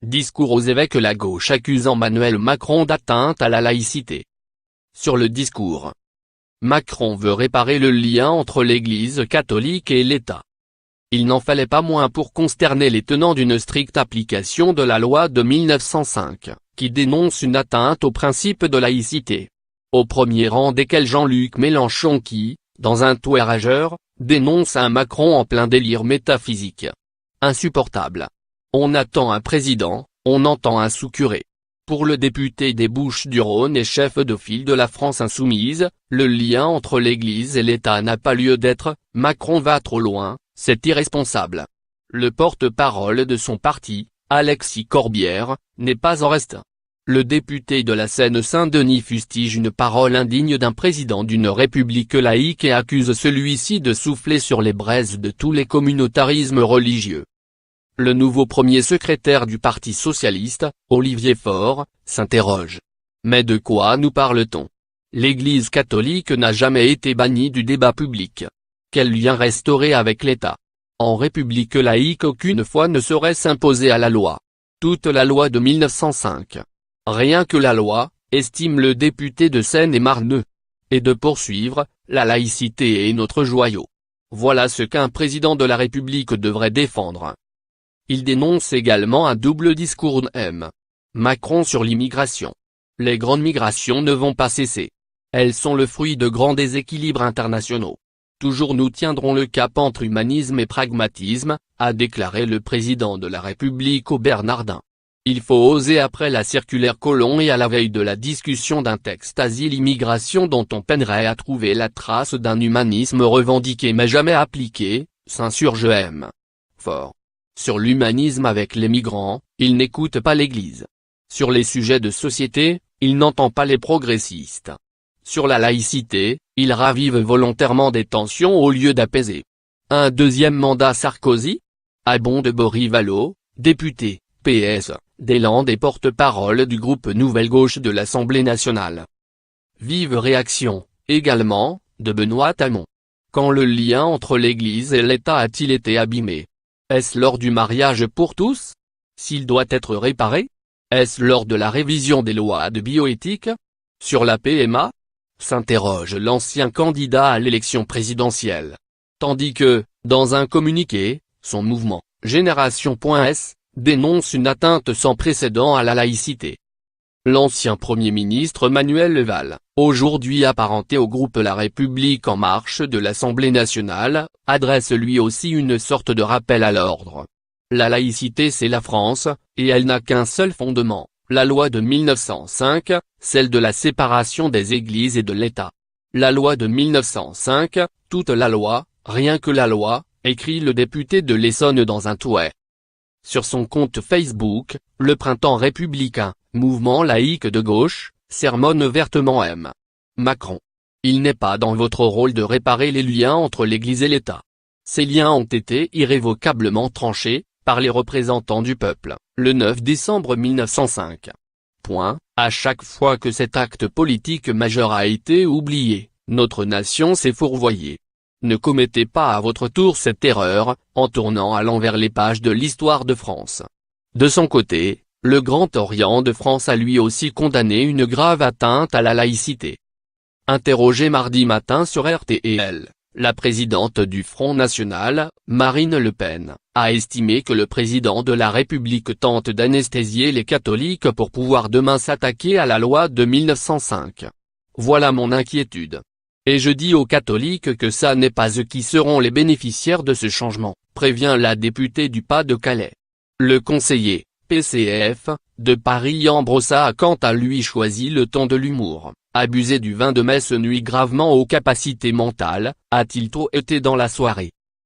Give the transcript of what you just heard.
Discours aux évêques. La gauche accuse Emmanuel Macron d'atteinte à la laïcité. Sur le discours, Macron veut réparer le lien entre l'Église catholique et l'État. Il n'en fallait pas moins pour consterner les tenants d'une stricte application de la loi de 1905, qui dénonce une atteinte au principe de laïcité. Au premier rang desquels Jean-Luc Mélenchon qui, dans un tweet rageur, dénonce un Macron en plein délire métaphysique. Insupportable. On attend un président, on entend un sous-curé. Pour le député des Bouches-du-Rhône et chef de file de la France insoumise, le lien entre l'Église et l'État n'a pas lieu d'être. Macron va trop loin, c'est irresponsable. Le porte-parole de son parti, Alexis Corbière, n'est pas en reste. Le député de la Seine-Saint-Denis fustige une parole indigne d'un président d'une république laïque et accuse celui-ci de souffler sur les braises de tous les communautarismes religieux. Le nouveau premier secrétaire du Parti socialiste, Olivier Faure, s'interroge. Mais de quoi nous parle-t-on? L'Église catholique n'a jamais été bannie du débat public. Quel lien restaurer avec l'État? En république laïque aucune foi ne saurait s'imposer à la loi. Toute la loi de 1905. Rien que la loi, estime le député de Seine-et-Marne. Et de poursuivre, la laïcité est notre joyau. Voilà ce qu'un président de la République devrait défendre. Il dénonce également un double discours M. Macron sur l'immigration. Les grandes migrations ne vont pas cesser. Elles sont le fruit de grands déséquilibres internationaux. Toujours nous tiendrons le cap entre humanisme et pragmatisme, a déclaré le président de la République aux Bernardins. Il faut oser après la circulaire Collomb et à la veille de la discussion d'un texte asile-immigration dont on peinerait à trouver la trace d'un humanisme revendiqué mais jamais appliqué, s'insurge M. Faure. Sur l'humanisme avec les migrants, il n'écoute pas l'Église. Sur les sujets de société, il n'entend pas les progressistes. Sur la laïcité, il ravive volontairement des tensions au lieu d'apaiser. Un deuxième mandat Sarkozy? Abonde Bory Vallaud, député, PS, des Landes et porte-parole du groupe Nouvelle Gauche de l'Assemblée nationale. Vive réaction, également, de Benoît Hamon. Quand le lien entre l'Église et l'État a-t-il été abîmé? Est-ce lors du mariage pour tous? S'il doit être réparé? Est-ce lors de la révision des lois de bioéthique? Sur la PMA? S'interroge l'ancien candidat à l'élection présidentielle. Tandis que, dans un communiqué, son mouvement, Génération.s, dénonce une atteinte sans précédent à la laïcité. L'ancien Premier ministre Manuel Valls, aujourd'hui apparenté au groupe La République En Marche de l'Assemblée nationale, adresse lui aussi une sorte de rappel à l'ordre. La laïcité c'est la France, et elle n'a qu'un seul fondement, la loi de 1905, celle de la séparation des églises et de l'État. La loi de 1905, toute la loi, rien que la loi, écrit le député de l'Essonne dans un tweet. Sur son compte Facebook, le Printemps républicain, mouvement laïque de gauche, sermonne vertement M. Macron. Il n'est pas dans votre rôle de réparer les liens entre l'Église et l'État. Ces liens ont été irrévocablement tranchés, par les représentants du peuple, le 9 décembre 1905. À chaque fois que cet acte politique majeur a été oublié, notre nation s'est fourvoyée. Ne commettez pas à votre tour cette erreur, en tournant à l'envers les pages de l'histoire de France. De son côté, le Grand Orient de France a lui aussi condamné une grave atteinte à la laïcité. Interrogée mardi matin sur RTL, la présidente du Front National, Marine Le Pen, a estimé que le président de la République tente d'anesthésier les catholiques pour pouvoir demain s'attaquer à la loi de 1905. Voilà mon inquiétude. Et je dis aux catholiques que ça n'est pas eux qui seront les bénéficiaires de ce changement, prévient la députée du Pas-de-Calais. Le conseiller, PCF, de Paris Ambrossa a quant à lui choisi le ton de l'humour. Abuser du vin de messe nuit gravement aux capacités mentales, a-t-il trop été dans la soirée.